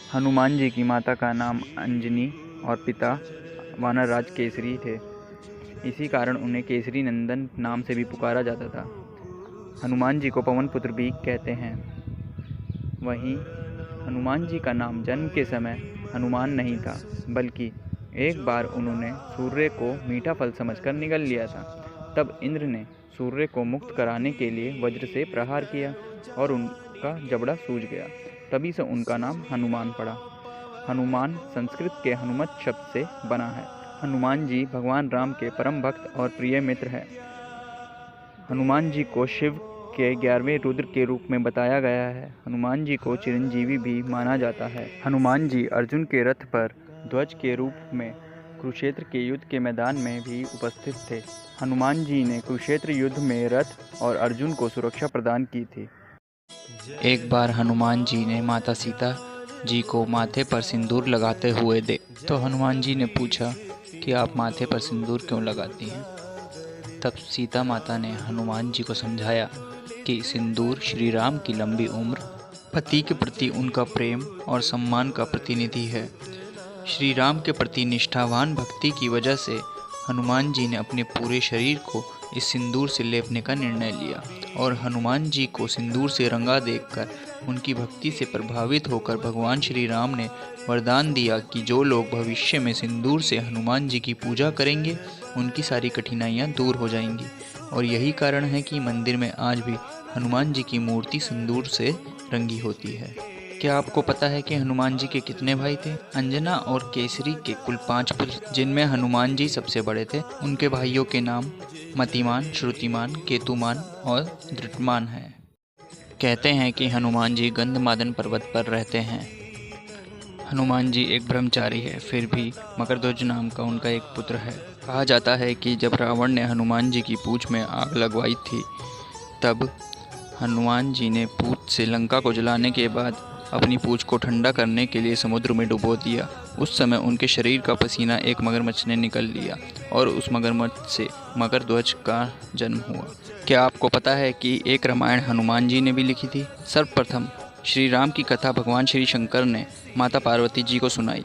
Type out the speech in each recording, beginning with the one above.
हनुमान जी की माता का नाम अंजनी और पिता वानरराज केसरी थे। इसी कारण उन्हें केसरी नंदन नाम से भी पुकारा जाता था। हनुमान जी को पवन पुत्र भी कहते हैं। वहीं हनुमान जी का नाम जन्म के समय हनुमान नहीं था, बल्कि एक बार उन्होंने सूर्य को मीठा फल समझकर निगल लिया था। तब इंद्र ने सूर्य को मुक्त कराने के लिए वज्र से प्रहार किया और उनका जबड़ा सूज गया। तभी से उनका नाम हनुमान पड़ा। हनुमान संस्कृत के हनुमत शब्द से बना है। हनुमान जी भगवान राम के परम भक्त और प्रिय मित्र हैं। हनुमान जी को शिव के 11वें रुद्र के रूप में बताया गया है। हनुमान जी को चिरंजीवी भी माना जाता है। हनुमान जी अर्जुन के रथ पर ध्वज के रूप में कुरुक्षेत्र के युद्ध के मैदान में भी उपस्थित थे। हनुमान जी ने कुरुक्षेत्र युद्ध में रथ और अर्जुन को सुरक्षा प्रदान की थी। एक बार हनुमान जी ने माता सीता जी को माथे पर सिंदूर लगाते हुए तो हनुमान जी ने पूछा कि आप माथे पर सिंदूर क्यों लगाती हैं। तब सीता माता ने हनुमान जी को समझाया कि सिंदूर श्री राम की लंबी उम्र, पति के प्रति उनका प्रेम और सम्मान का प्रतिनिधि है। श्री राम के प्रति निष्ठावान भक्ति की वजह से हनुमान जी ने अपने पूरे शरीर को इस सिंदूर से लेपने का निर्णय लिया और हनुमान जी को सिंदूर से रंगा देखकर उनकी भक्ति से प्रभावित होकर भगवान श्री राम ने वरदान दिया कि जो लोग भविष्य में सिंदूर से हनुमान जी की पूजा करेंगे उनकी सारी कठिनाइयाँ दूर हो जाएंगी। और यही कारण है कि मंदिर में आज भी हनुमान जी की मूर्ति सिंदूर से रंगी होती है। क्या आपको पता है कि हनुमान जी के कितने भाई थे? अंजना और केसरी के कुल 5 पुत्र, जिनमें हनुमान जी सबसे बड़े थे। उनके भाइयों के नाम मतिमान, श्रुतिमान, केतुमान और धृतमान हैं। कहते हैं कि हनुमान जी गंधमादन पर्वत पर रहते हैं। हनुमान जी एक ब्रह्मचारी है, फिर भी मकरध्वज नाम का उनका एक पुत्र है। कहा जाता है कि जब रावण ने हनुमान जी की पूंछ में आग लगवाई थी, तब हनुमान जी ने पूंछ से लंका को जलाने के बाद अपनी पूंछ को ठंडा करने के लिए समुद्र में डुबो दिया। उस समय उनके शरीर का पसीना एक मगरमच्छ ने निकल लिया और उस मगरमच्छ से मकरध्वज का जन्म हुआ। क्या आपको पता है कि एक रामायण हनुमान जी ने भी लिखी थी? सर्वप्रथम श्री राम की कथा भगवान श्री शंकर ने माता पार्वती जी को सुनाई।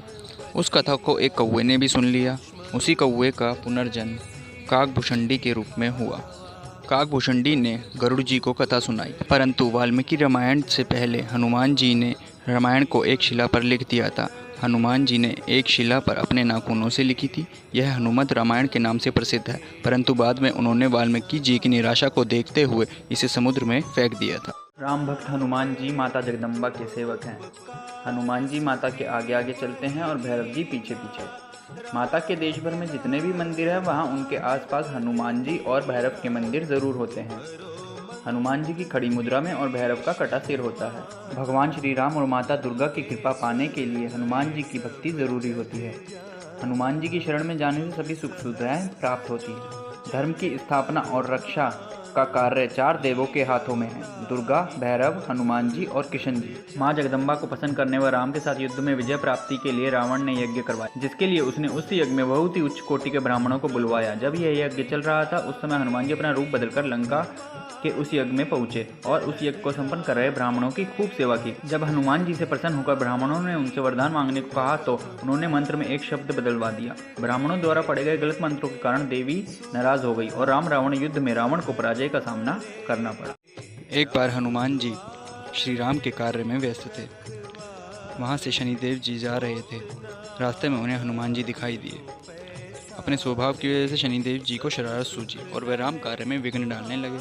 उस कथा को एक कौवे ने भी सुन लिया। उसी कौवे का पुनर्जन्म काकभूषणी के रूप में हुआ। काकभूषणी ने गरुड़ जी को कथा सुनाई। परंतु वाल्मीकि रामायण से पहले हनुमान जी ने रामायण को एक शिला पर लिख दिया था। हनुमान जी ने एक शिला पर अपने नाखूनों से लिखी थी। यह हनुमत रामायण के नाम से प्रसिद्ध है, परंतु बाद में उन्होंने वाल्मीकि जी की निराशा को देखते हुए इसे समुद्र में फेंक दिया था। राम भक्त हनुमान जी माता जगदम्बा के सेवक हैं। हनुमान जी माता के आगे आगे चलते हैं और भैरव जी पीछे पीछे। माता के देश भर में जितने भी मंदिर हैं, वहाँ उनके आसपास हनुमान जी और भैरव के मंदिर ज़रूर होते हैं। हनुमान जी की खड़ी मुद्रा में और भैरव का कटा सिर होता है। भगवान श्री राम और माता दुर्गा की कृपा पाने के लिए हनुमान जी की भक्ति ज़रूरी होती है। हनुमान जी की शरण में जाने से सभी सुख सुविधाएँ प्राप्त होती हैं। धर्म की स्थापना और रक्षा का कार्य 4 देवों के हाथों में है: दुर्गा, भैरव, हनुमान जी और किशन जी। माँ जगदम्बा को प्रसन्न करने व राम के साथ युद्ध में विजय प्राप्ति के लिए रावण ने यज्ञ करवाया, जिसके लिए उसने उस यज्ञ में बहुत ही उच्च कोटि के ब्राह्मणों को बुलवाया। जब यह यज्ञ चल रहा था, उस समय हनुमान जी अपना रूप बदलकर लंका के उस यज्ञ में पहुंचे और उस यज्ञ को संपन्न कर रहे ब्राह्मणों की खूब सेवा की। जब हनुमान जी से प्रसन्न होकर ब्राह्मणों ने उनसे वरदान मांगने को कहा, तो उन्होंने मंत्र में एक शब्द बदलवा दिया। ब्राह्मणों द्वारा पढ़े गए गलत मंत्रों के कारण देवी नाराज हो गई और राम रावण युद्ध में रावण को पराजय का सामना करना पड़ा। एक बार हनुमान जी श्री राम के कार्य में व्यस्त थे। वहाँ से शनिदेव जी जा रहे थे। रास्ते में उन्हें हनुमान जी दिखाई दिए। अपने स्वभाव की वजह से शनिदेव जी को शरारत सूझी और वे राम कार्य में विघ्न डालने लगे।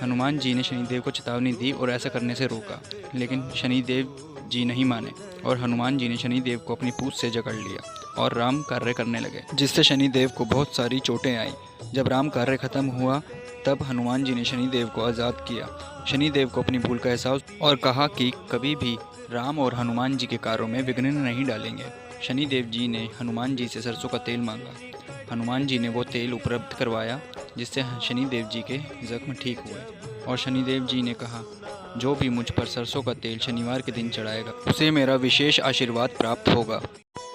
हनुमान जी ने शनिदेव को चेतावनी दी और ऐसा करने से रोका, लेकिन शनिदेव जी नहीं माने और हनुमान जी ने शनिदेव को अपनी पूंछ से जकड़ लिया और राम कार्य करने लगे, जिससे शनिदेव को बहुत सारी चोटें आई। जब राम कार्य खत्म हुआ, तब हनुमान जी ने शनिदेव को आज़ाद किया। शनिदेव को अपनी भूल का एहसास और कहा कि कभी भी राम और हनुमान जी के कार्यों में विघ्न नहीं डालेंगे। शनिदेव जी ने हनुमान जी से सरसों का तेल मांगा। हनुमान जी ने वो तेल उपलब्ध करवाया, जिससे शनिदेव जी के जख्म ठीक हुए और शनिदेव जी ने कहा, जो भी मुझ पर सरसों का तेल शनिवार के दिन चढ़ाएगा, उसे मेरा विशेष आशीर्वाद प्राप्त होगा।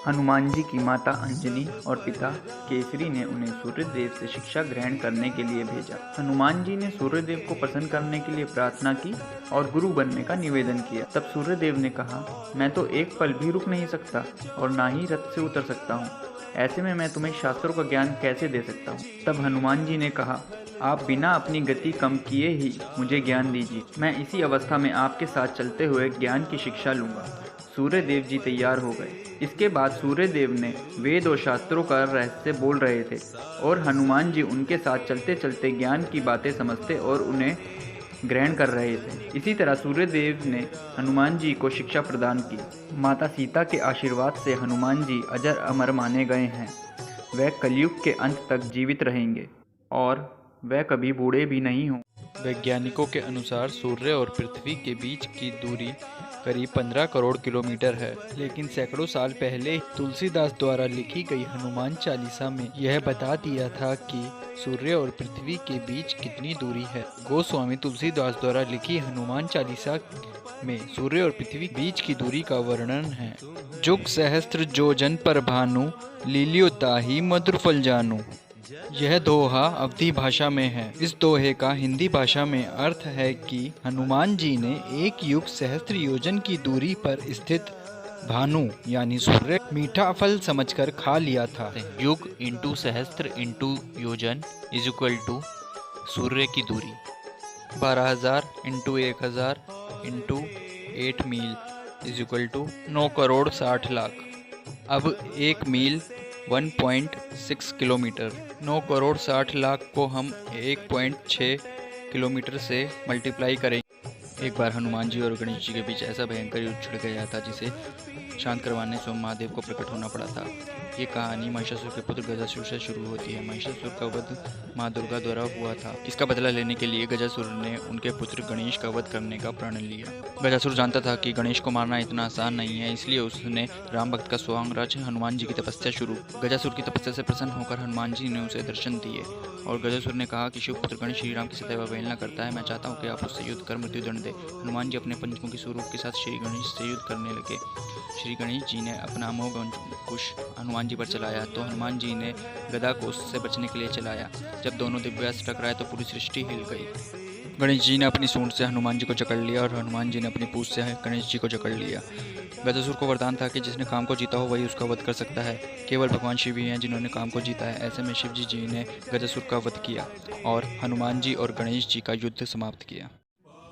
हनुमान जी की माता अंजनी और पिता केसरी ने उन्हें सूर्यदेव से शिक्षा ग्रहण करने के लिए भेजा। हनुमान जी ने सूर्यदेव को प्रसन्न करने के लिए प्रार्थना की और गुरु बनने का निवेदन किया। तब सूर्यदेव ने कहा, मैं तो एक पल भी रुक नहीं सकता और ना ही रथ से उतर सकता हूँ। ऐसे में मैं तुम्हें शास्त्रों का ज्ञान कैसे दे सकता हूँ। तब हनुमान जी ने कहा, आप बिना अपनी गति कम किए ही मुझे ज्ञान दीजिए। मैं इसी अवस्था में आपके साथ चलते हुए ज्ञान की शिक्षा लूँगा। सूर्यदेव जी तैयार हो गए। इसके बाद सूर्यदेव ने वेद और शास्त्रों का रहस्य बोल रहे थे और हनुमान जी उनके साथ चलते चलते ज्ञान की बातें समझते और उन्हें ग्रहण कर रहे थे। इसी तरह सूर्यदेव ने हनुमान जी को शिक्षा प्रदान की। माता सीता के आशीर्वाद से हनुमान जी अजर अमर माने गए हैं। वह कलयुग के अंत तक जीवित रहेंगे और वह कभी बूढ़े भी नहीं हों। वैज्ञानिकों के अनुसार सूर्य और पृथ्वी के बीच की दूरी करीब 15 करोड़ किलोमीटर है, लेकिन सैकड़ों साल पहले तुलसीदास द्वारा लिखी गई हनुमान चालीसा में यह बता दिया था कि सूर्य और पृथ्वी के बीच कितनी दूरी है। गोस्वामी तुलसीदास द्वारा लिखी हनुमान चालीसा में सूर्य और पृथ्वी के बीच की दूरी का वर्णन है। जुग सहस्त्र जोजन पर भानु, लीलियो ताहि मधुर फल जानू। यह दोहा अवधी भाषा में है। इस दोहे का हिंदी भाषा में अर्थ है कि हनुमान जी ने एक युग सहस्त्र योजन की दूरी पर स्थित भानु यानी सूर्य मीठा फल समझकर खा लिया था। युग इंटू सहस्त्र इंटू योजन इज इक्वल टू सूर्य की दूरी 12,000 इंटू 1,000 इंटू 8 मील is equal to 9 crore 60 lakh. अब 1 मील 1.6 किलोमीटर। 9 करोड़ 60 लाख को हम 1.6 किलोमीटर से मल्टीप्लाई करेंगे। एक बार हनुमान जी और गणेश जी के बीच ऐसा भयंकर युद्ध छिड़ गया था जिसे शांत करवाने स्वयं महादेव को प्रकट होना पड़ा था। ये कहानी महिषासुर के पुत्र गजासुर से शुरू होती है। महिषासुर का वध माँ दुर्गा द्वारा हुआ था। इसका बदला लेने के लिए गजासुर ने उनके पुत्र गणेश का वध करने का प्रण लिया। गजासुर जानता था कि गणेश को मारना इतना आसान नहीं है, इसलिए उसने राम भक्त का स्वांगराज हनुमान जी की तपस्या शुरू। गजासुर की तपस्या से प्रसन्न होकर हनुमान जी ने उसे दर्शन दिए और गजासुर ने कहा कि शिव पुत्र गणेश श्री राम की सदैव अवहेलना करता है। मैं चाहता हूँ कि आप उससे युद्ध कर मृत्युदंड दे। हनुमान जी अपने पंचमुखी स्वरूप के साथ श्री गणेश से युद्ध करने लगे। श्री गणेश जी ने अपना अमोघ अंकुश हनुमान जी पर चलाया तो हनुमान जी ने गदा को उससे बचने के लिए चलाया। जब दोनों दिव्यास्त्र टकराए तो पूरी सृष्टि हिल गई। गणेश जी ने अपनी सूंड से हनुमान जी को जकड़ लिया और हनुमान जी ने अपनी पूंछ से गणेश जी को जकड़ लिया। गजासुर को वरदान था कि जिसने काम को जीता हो वही उसका वध कर सकता है। केवल भगवान शिव ही हैं जिन्होंने काम को जीता है। ऐसे में शिव जी ने गजासुर का वध किया और हनुमान जी और गणेश जी का युद्ध समाप्त किया।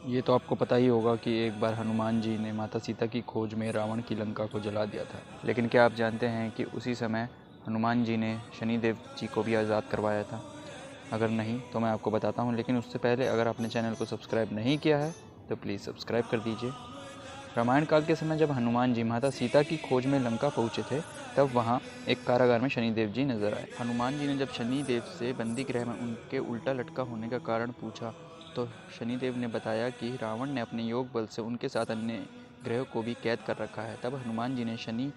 ये तो आपको पता ही होगा कि एक बार हनुमान जी ने माता सीता की खोज में रावण की लंका को जला दिया था। लेकिन क्या आप जानते हैं कि उसी समय हनुमान जी ने शनिदेव जी को भी आज़ाद करवाया था? अगर नहीं तो मैं आपको बताता हूँ, लेकिन उससे पहले अगर आपने चैनल को सब्सक्राइब नहीं किया है तो प्लीज़ सब्सक्राइब कर दीजिए। रामायण काल के समय जब हनुमान जी माता सीता की खोज में लंका पहुँचे थे तब वहाँ एक कारागार में शनिदेव जी नजर आए। हनुमान जी ने जब शनिदेव से बंदी गृह में उनके उल्टा लटका होने का कारण पूछा तो शनिदेव ने बताया कि रावण ने अपने योग बल से उनके साथ अन्य ग्रहों को भी कैद कर रखा है। तब हनुमान जी ने शनि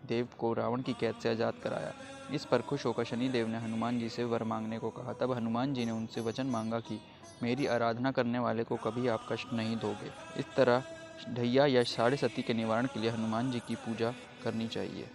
देव को रावण की कैद से आज़ाद कराया। इस पर खुश होकर शनिदेव ने हनुमान जी से वर मांगने को कहा। तब हनुमान जी ने उनसे वचन मांगा कि मेरी आराधना करने वाले को कभी आप कष्ट नहीं दोगे। इस तरह ढैया या साढ़े सती के निवारण के लिए हनुमान जी की पूजा करनी चाहिए।